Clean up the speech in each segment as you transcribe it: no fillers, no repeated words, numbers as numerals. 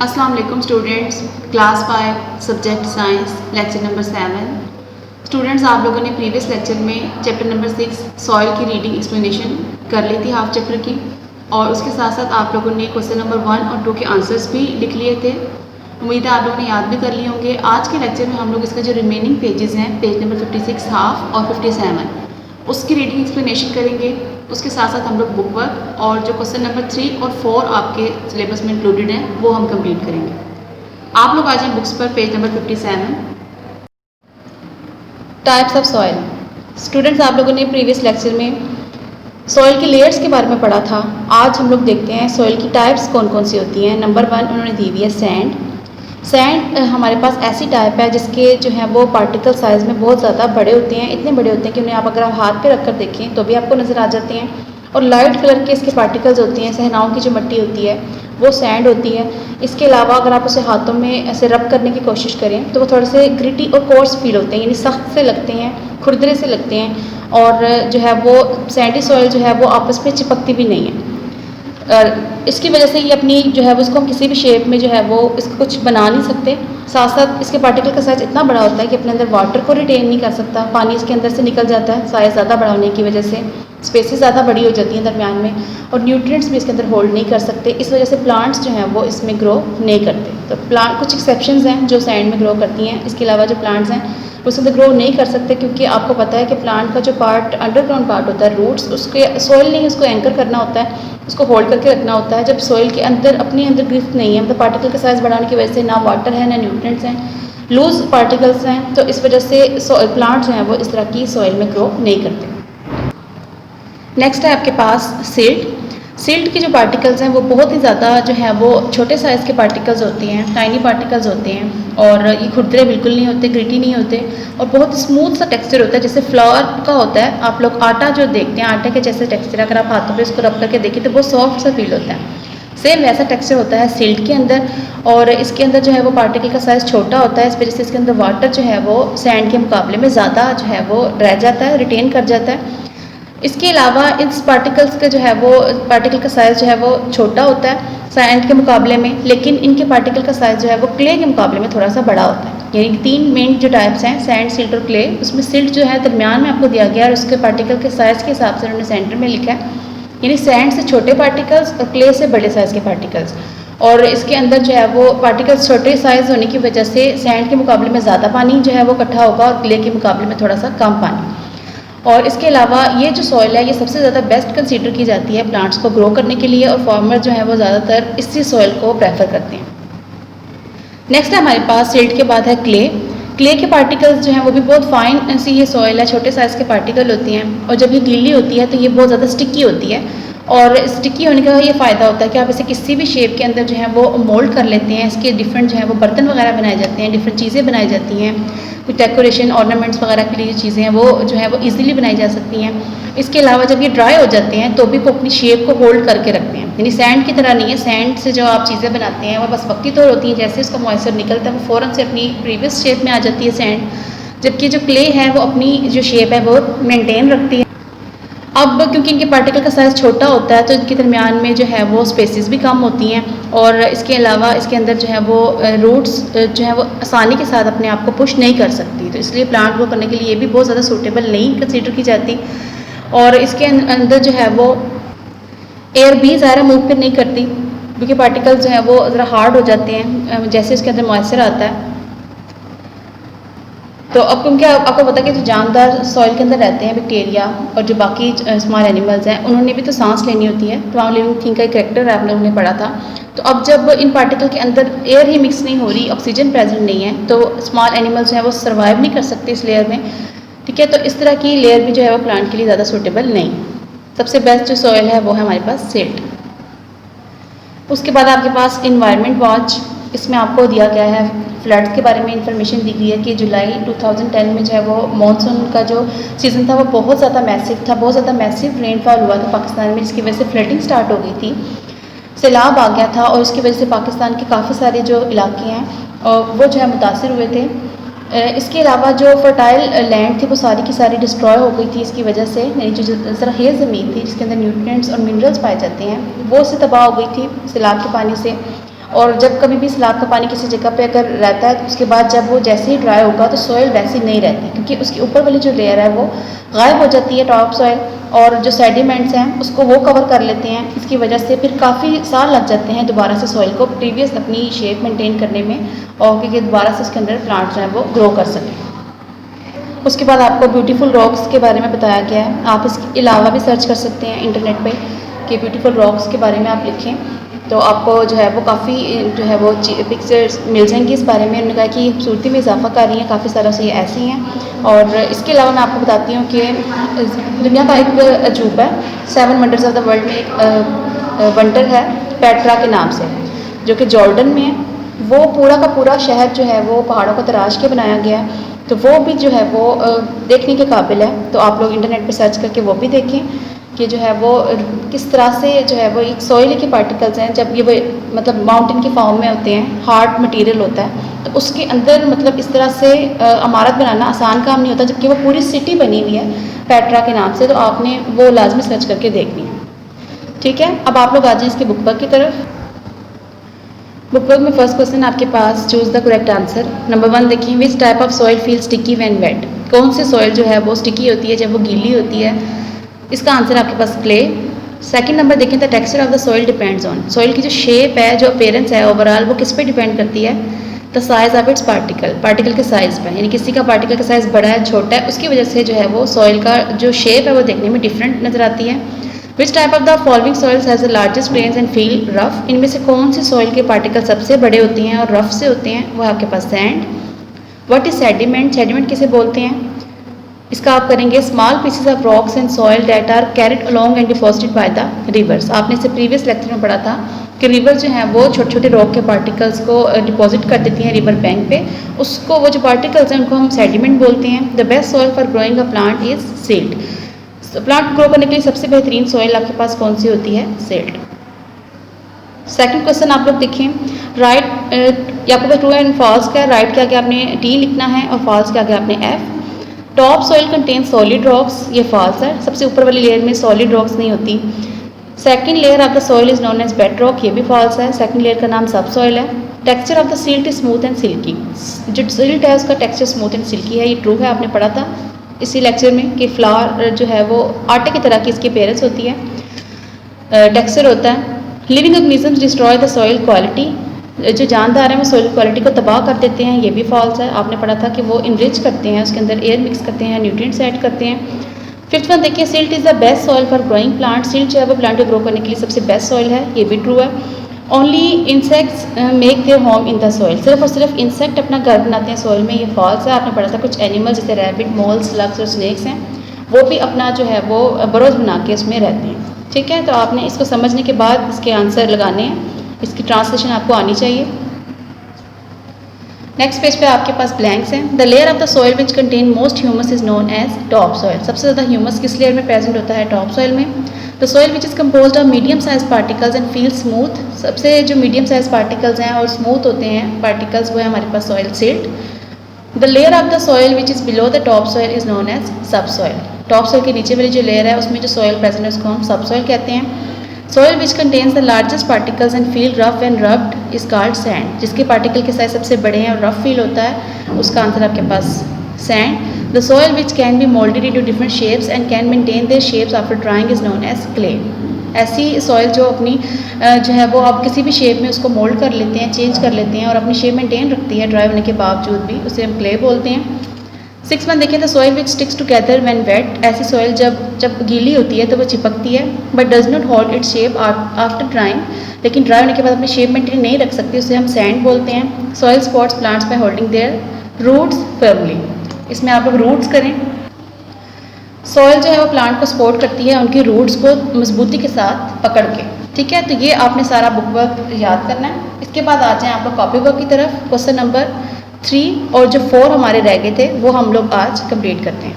अस्सलाम वालेकुम students, class 5 subject science lecture number 7। Students, आप लोगों ने प्रीवियस लेक्चर में चैप्टर नंबर 6 सॉइल की रीडिंग एक्सप्लेनेशन कर ली थी हाफ चैप्टर की, और उसके साथ साथ आप लोगों ने क्वेश्चन नंबर 1 और 2 के आंसर्स भी लिख लिए थे। उम्मीद है आप लोगों ने याद भी कर लिए होंगे। आज के लेक्चर में हम लोग इसका जो रिमेनिंग पेजेस हैं, पेज नंबर 56 हाफ और 57, उसकी रीडिंग एक्सप्लेनेशन करेंगे। उसके साथ साथ हम लोग बुक वर्क और जो क्वेश्चन नंबर 3 और 4 आपके सिलेबस में इंक्लूडेड हैं वो हम कंप्लीट करेंगे। आप लोग आ जाएं बुक्स पर, page number 57। Types of soil. Students, आप लोगों ने प्रीवियस लेक्चर में सॉइल की लेयर्स के बारे में पढ़ा था। आज हम लोग देखते हैं सॉइल की टाइप्स कौन कौन सी होती हैं। नंबर 1 उन्होंने दी हुई है सैंड। सैंड हमारे पास ऐसी टाइप है जिसके जो है वो पार्टिकल साइज़ में बहुत ज़्यादा बड़े होते हैं, इतने बड़े होते हैं कि उन्हें आप अगर आप हाथ पे रख कर देखें तो भी आपको नज़र आ जाते हैं। और लाइट कलर के इसके पार्टिकल्स होती हैं। सहनाओं की जो मिट्टी होती है वो सैंड होती है। इसके अलावा अगर आप उसे हाथों में ऐसे रब करने की कोशिश करें तो वो थोड़े से ग्रिटी और कोर्स फील होते हैं, यानी सख्त से लगते हैं, खुरदरे से लगते हैं, और जो है वो सैंडी सॉइल जो है वो आपस में चिपकती भी नहीं है। इसकी वजह से ये अपनी जो है वो इसको हम किसी भी शेप में जो है वो इसको कुछ बना नहीं सकते। साथ साथ इसके पार्टिकल का साइज़ इतना बड़ा होता है कि अपने अंदर वाटर को रिटेन नहीं कर सकता, पानी इसके अंदर से निकल जाता है साइज़ ज़्यादा बड़ा होने की वजह से। स्पेसेस ज़्यादा बड़ी हो जाती हैं दरमियान में, और न्यूट्रिएंट्स भी इसके अंदर होल्ड नहीं कर सकते। इस वजह से प्लांट्स जो हैं वो इसमें ग्रो नहीं करते। तो प्लांट कुछ एक्सेप्शंस हैं जो सैंड में ग्रो करती हैं। इसके अलावा जो प्लांट्स हैं वो उसके अंदर ग्रो नहीं कर सकते, क्योंकि आपको पता है कि प्लांट का जो पार्ट अंडरग्राउंड पार्ट होता है, रूट्स, उसके सॉइल नहीं उसको एंकर करना होता है, उसको होल्ड करके रखना होता है। जब सॉइल के अंदर अपने अंदर गिरफ्त नहीं है, मतलब पार्टिकल का साइज़ बढ़ाने की वजह से ना वाटर है ना न्यूट्रिएंट्स हैं, लूज पार्टिकल्स हैं, तो इस वजह से प्लांट जो हैं वो इस तरह की सॉइल में ग्रो नहीं करते। नेक्स्ट है आपके पास सिल्ट। सिल्ट के जो पार्टिकल्स हैं वो बहुत ही ज़्यादा जो है वो छोटे साइज़ के पार्टिकल्स होते हैं, टाइनी पार्टिकल्स होते हैं, और ये खुरदरे बिल्कुल नहीं होते, ग्रिटी नहीं होते, और बहुत स्मूथ सा टेक्सचर होता है, जैसे फ्लावर का होता है। आप लोग आटा जो देखते हैं, आटे के जैसे टेक्सचर, अगर आप हाथों पे इसको रब करके देखें तो बहुत सॉफ्ट सा फील होता है। सेम वैसा टेक्सचर होता है सिल्ट के अंदर, और इसके अंदर जो है वो पार्टिकल का साइज़ छोटा होता है। इस वजह से इसके अंदर वाटर जो है वो सैंड के मुकाबले में ज़्यादा जो है वो रह जाता है, रिटेन कर जाता है। इसके अलावा इस पार्टिकल्स का जो है वो पार्टिकल का साइज़ जो है वो छोटा होता है सैंड के मुकाबले में, लेकिन इनके पार्टिकल का साइज़ जो है वो क्ले के मुकाबले में थोड़ा सा बड़ा होता है। यानी 3 मेन जो टाइप्स हैं, सैंड, सिल्ट और क्ले, उसमें सिल्ट जो है दरमियान में आपको दिया गया है और उसके पार्टिकल के साइज़ के हिसाब से उन्होंने सेंटर में लिखा है, यानी सैंड से छोटे पार्टिकल्स और क्ले से बड़े साइज़ के पार्टिकल्स। और इसके अंदर जो है वो पार्टिकल्स छोटे साइज़ होने की वजह से सैंड के मुकाबले में ज़्यादा पानी जो है वो इकट्ठा होगा और क्ले के मुकाबले में थोड़ा सा कम पानी। और इसके अलावा ये जो सॉइल है ये सबसे ज़्यादा बेस्ट कंसीडर की जाती है प्लांट्स को ग्रो करने के लिए, और फार्मर जो है वो ज़्यादातर इसी सॉइल को प्रेफर करते हैं। नेक्स्ट है हमारे पास सिल्ट के बाद है क्ले। क्ले के पार्टिकल्स जो हैं वो भी बहुत फाइन सी ये सॉइल है, छोटे साइज़ के पार्टिकल होती हैं, और जब ये गीली होती है तो ये बहुत ज़्यादा स्टिकी होती है। और स्टिकी होने का ये फ़ायदा होता है कि आप इसे किसी भी शेप के अंदर जो है वो मोल्ड कर लेते हैं। इसके डिफरेंट जो है वो बर्तन वगैरह बनाए जाते हैं, डिफरेंट चीज़ें बनाई जाती हैं, कुछ डेकोरेशन ऑर्नामेंट्स वगैरह के लिए चीज़ें हैं वो जो है वो इजीली बनाई जा सकती हैं। इसके अलावा जब ये ड्राई हो जाते हैं तो भी वो अपनी शेप को होल्ड करके रखते हैं, यानी सैंड की तरह नहीं है। सैंड से जो आप चीज़ें बनाते हैं वो बस वक्ती तौर होती हैं, जैसे उसका मॉइस्चर निकलता है वो फ़ौरन से अपनी प्रीवियस शेप में आ जाती है सैंड, जबकि जो क्ले है वो अपनी जो शेप है वो मेनटेन रखती है। अब क्योंकि इनके पार्टिकल का साइज़ छोटा होता है तो इनके दरमियान में जो है वो स्पेसेस भी कम होती हैं, और इसके अलावा इसके अंदर जो है वो रूट्स जो है वो आसानी के साथ अपने आप को पुश नहीं कर सकती, तो इसलिए प्लांट ग्रो करने के लिए ये भी बहुत ज़्यादा सूटेबल नहीं कंसीडर की जाती। और इसके अंदर जो है वो एयर भी ज़्यादा मूव फिर नहीं करती, क्योंकि पार्टिकल जो है वो ज़रा हार्ड हो जाते हैं जैसे इसके अंदर मॉइस्चर आता है। तो अब क्योंकि आपको पता है कि जो जानदार सॉइल के अंदर रहते हैं, बैक्टीरिया और जो बाकी स्मॉल एनिमल्स हैं, उन्होंने भी तो सांस लेनी होती है। तमाम लिविंग थिंग का एक कैरेक्टर है, आप लोगों ने पढ़ा था। तो अब जब इन पार्टिकल के अंदर एयर ही मिक्स नहीं हो रही, ऑक्सीजन प्रेजेंट नहीं है, तो स्मॉल एनिमल्स जो है वो सर्वाइव नहीं कर सकते इस लेयर में। ठीक है, तो इस तरह की लेयर भी जो है वो प्लांट के लिए ज़्यादा सूटेबल नहीं। सबसे बेस्ट जो सॉइल है वो है हमारे पास सिल्ट। उसके बाद आपके पास इन्वायरमेंट वॉच, इसमें आपको दिया गया है फ्लड्स के बारे में इंफॉर्मेशन दी गई है कि जुलाई 2010 में जो है वो मानसून का जो सीज़न था वो बहुत ज़्यादा मैसिव था, बहुत ज़्यादा मैसिव रेनफॉल हुआ था पाकिस्तान में, जिसकी वजह से फ्लडिंग स्टार्ट हो गई थी, सैलाब आ गया था, और इसकी वजह से पाकिस्तान के काफ़ी सारे जो इलाके हैं वो जो है मुतासर हुए थे। इसके अलावा जो फर्टाइल लैंड थी वो सारी की सारी डिस्ट्रॉय हो गई थी इसकी वजह से, यानी जो ज़राख़ीर ज़मीन थी जिसके अंदर न्यूट्रिएंट्स और मिनरल्स पाए जाते हैं वो उससे तबाह हो गई थी सैलाब के पानी से। और जब कभी भी सैलाब का पानी किसी जगह पे अगर रहता है तो उसके बाद जब वो जैसे ही ड्राई होगा तो सॉइल वैसी नहीं रहती, क्योंकि उसके ऊपर वाली जो लेयर है वो गायब हो जाती है, टॉप सॉइल, और जो सेडिमेंट्स हैं उसको वो कवर कर लेते हैं। इसकी वजह से फिर काफ़ी साल लग जाते हैं दोबारा से सॉइल को प्रीवियस अपनी शेप मेंटेन करने में, और क्योंकि दोबारा से उसके अंदर प्लांट जो है वो ग्रो कर सकें। उसके बाद आपको ब्यूटीफुल रॉक्स के बारे में बताया गया है। आप इसके अलावा भी सर्च कर सकते हैं इंटरनेट पे कि ब्यूटीफुल रॉक्स के बारे में आप लिखें तो आपको जो है वो काफ़ी जो है वो पिक्चर्स मिल जाएंगी इस बारे में। उन्होंने कहा कि खूबसूरती में इजाफा कर रही हैं, काफ़ी सारों से ये ऐसी हैं। और इसके अलावा मैं आपको बताती हूँ कि दुनिया का एक अजूबा है, 7 वंडर्स ऑफ द वर्ल्ड में एक वंडर है पेट्रा के नाम से, जो कि जॉर्डन में है। वो पूरा का पूरा शहर जो है वो पहाड़ों को तराश के बनाया गया है, तो वो भी जो है वो देखने के काबिल है। तो आप लोग इंटरनेट पर सर्च करके वो भी देखें कि जो है वो किस तरह से जो है वो एक सॉइल के पार्टिकल्स हैं, जब ये वो मतलब माउंटेन के फॉर्म में होते हैं, हार्ड मटेरियल होता है, तो उसके अंदर मतलब इस तरह से इमारत बनाना आसान काम नहीं होता, जबकि वो पूरी सिटी बनी हुई है पेट्रा के नाम से। तो आपने वो लाजमी सर्च करके देखनी है। ठीक है, अब आप लोग आ जाएँ इसके बुक वर्क की तरफ। बुक वर्क में फर्स्ट क्वेश्चन आपके पास, choose the correct answer. Number 1 देखिए, which type of soil feel sticky when wet. कौन सी सॉइल जो है वो स्टिकी होती है जब वो गीली होती है। इसका आंसर आपके पास क्ले। सेकंड नंबर देखें, the texture of the soil depends on. Soil की जो शेप है, जो अपीयरेंस है ओवरऑल, वो किस पे डिपेंड करती है। The size of its particle, particle के साइज पे, यानी किसी का पार्टिकल का साइज बड़ा है छोटा है, उसकी वजह से जो है वो सॉइल का जो शेप है वो देखने में डिफरेंट नजर आती है। विच type of the following soils has the largest grains and feel rough. इनमें से कौन सी सॉइल के पार्टिकल सबसे बड़े होते हैं और रफ से होते हैं। वो आपके पास sand. What is sediment, sediment किसे बोलते हैं। इसका आप करेंगे, small pieces of rocks and soil that are carried along and deposited by the rivers. आपने इसे प्रीवियस लेक्चर में पढ़ा था कि रिवर जो है वो छोटे छोटे रॉक के पार्टिकल्स को डिपॉजिट कर देती हैं रिवर बैंक पे, उसको वो जो पार्टिकल्स हैं उनको हम सेडिमेंट बोलते हैं। The best soil for growing a plant is silt. Plant grow करने के लिए सबसे बेहतरीन सॉइल आपके पास कौन सी होती है, सिल्ट। सेकंड क्वेश्चन आप लोग देखें, राइट या आपके पास ट्रू एंड फॉल्स का, राइट के आगे आपने टी लिखना है और फॉल्स के आगे आपने F. Top soil contain solid rocks, ये फॉल्स है, सबसे ऊपर वाली लेयर में सॉलिड रॉक्स नहीं होती। Second layer of the soil is known as bed rock, ये भी फॉल्स है, सेकंड लेयर का नाम सब सॉइल है। Texture of the silt is smooth and silkie, जो सिल्ट है उसका टेक्सचर स्मूथ एंड सिल्की है, ये ट्रू है, आपने पढ़ा था इसी लेक्चर में कि फ्लावर जो है वो आटे की तरह की इसकी अपीयरेंस होती है, टेक्सचर होता है। Living organisms destroy the soil quality, जो जानदार हैं वो सॉइल क्वालिटी को तबाह कर देते हैं, ये भी फॉल्स है, आपने पढ़ा था कि वो इनरिच करते हैं, उसके अंदर एयर मिक्स करते हैं, न्यूट्रिएंट्स ऐड करते हैं। फिफ्थ वन देखिए, silt is the best soil for growing plant, silt जो है वो प्लांट को ग्रो करने के लिए सबसे बेस्ट सॉइल है, ये भी ट्रू है। Only insects make their home in the soil, सिर्फ और सिर्फ इंसेक्ट अपना घर बनाते हैं सॉइल में, ये फॉल्स है, आपने पढ़ा था। कुछ एनिमल्स जैसे रैबिट, मोल्स, स्लग्स और स्नेक्स हैं, वो भी अपना जो है वो बरोज बना के उसमें रहते हैं। ठीक है, तो आपने इसको समझने के बाद इसके आंसर लगाने हैं, इसकी ट्रांसलेशन आपको आनी चाहिए। नेक्स्ट पेज पे आपके पास ब्लैंक्स हैं। The layer of the soil which contain most humus is known as top soil, सबसे ज़्यादा ह्यूमस किस लेयर में प्रेजेंट होता है, टॉप सॉइल में। The soil which is composed of medium size particles and feel smooth, सबसे जो medium size particles हैं और स्मूथ होते हैं पार्टिकल्स, वो है हमारे पास soil silt. The layer of the soil which is below the top soil is known as sub soil, top soil के नीचे वाली जो लेयर है उसमें जो सॉइल प्रेजेंट है उसको हम सब सॉइल कहते हैं। Soil which contains the largest particles and feel rough and rubbed is called sand, जिसके पार्टिकल के साइज सबसे बड़े हैं और रफ फील होता है, उसका आंसर आपके पास sand. The soil which can be moulded into different shapes and can maintain their shapes after drying is known as clay. ऐसी सॉइल जो अपनी जो है वो आप किसी भी शेप में उसको मोल्ड कर लेते हैं, चेंज कर लेते हैं और अपनी शेप मेंटेन रखती है ड्राई होने के बावजूद भी, उसे हम क्ले बोलते हैं। 6 वन देखें, the soil which sticks together when wet, ऐसी सॉइल जब गीली होती है तो वो चिपकती है, but does not hold its shape after drying, लेकिन ड्राई होने के बाद अपनी शेप मेंटेन नहीं रख सकती, उसे हम सैंड बोलते हैं। Soil supports plants by holding their roots firmly, इसमें आप लोग रूट्स करें। सॉइल जो है वो प्लांट को सपोर्ट करती है उनकी रूट्स को मजबूती के साथ पकड़ के। ठीक है, तो ये आपने सारा बुक वर्क याद करना है। इसके बाद आ जाएँ आप लोग कॉपी वर्क की तरफ। क्वेश्चन नंबर 3 और जो 4 हमारे रह गए थे वो हम लोग आज कंप्लीट करते हैं।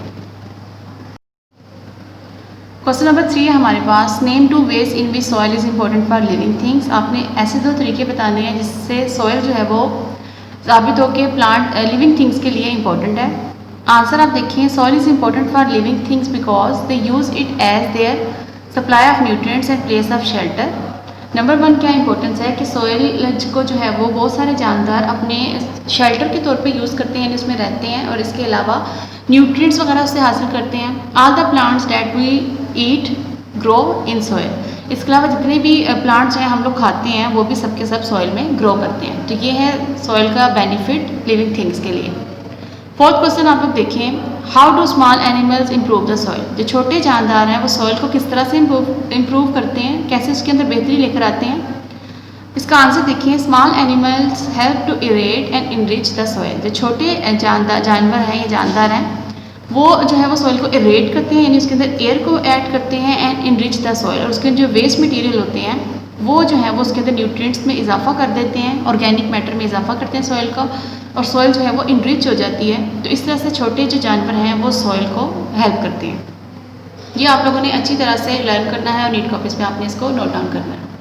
क्वेश्चन नंबर 3 है हमारे पास, name 2 ways in which soil is important for living things. आपने ऐसे 2 तरीके बताने हैं जिससे सॉइल जो है वो साबित हो के प्लांट लिविंग थिंग्स के लिए इम्पोर्टेंट है। आंसर आप देखिए, soil is important for living things because they use it as their supply of nutrients and place of shelter. Number 1 क्या इंपॉर्टेंस है कि सॉइल को जो है वो बहुत सारे जानदार अपने शेल्टर के तौर पे यूज़ करते हैं, यानी उसमें रहते हैं और इसके अलावा न्यूट्रिएंट्स वगैरह उससे हासिल करते हैं। All the plants that we eat grow in soil. इसके अलावा जितने भी प्लांट्स हैं हम लोग खाते हैं वो भी सबके सब सॉइल में ग्रो करते हैं। तो ये है सॉइल का बेनिफिट लिविंग थिंग्स के लिए। फोर्थ क्वेश्चन आप लोग देखें, how do small animals improve the soil. जो छोटे जानदार हैं वो सॉइल को किस तरह से इम्प्रूव करते हैं, कैसे उसके अंदर बेहतरी लेकर आते हैं। इसका आंसर देखिए, small animals help to aerate and enrich the soil. जो छोटे जानवर हैं या जानदार हैं वो जो है वो सॉइल को इरेट करते हैं, यानी उसके अंदर एयर को ऐड करते हैं एंड इनरिच द सॉइल। और उसके जो वेस्ट मटेरियल होते हैं वो जो है वो उसके अंदर न्यूट्रिएंट्स में इजाफा कर देते हैं, ऑर्गेनिक मैटर में इजाफा करते हैं सॉइल का, और सॉइल जो है वो इनरिच हो जाती है। तो इस तरह से छोटे जो जानवर हैं वो सॉइल को हेल्प करते हैं। ये आप लोगों ने अच्छी तरह से लर्न करना है और नीट कॉपीज़ में आपने इसको नोट डाउन करना है।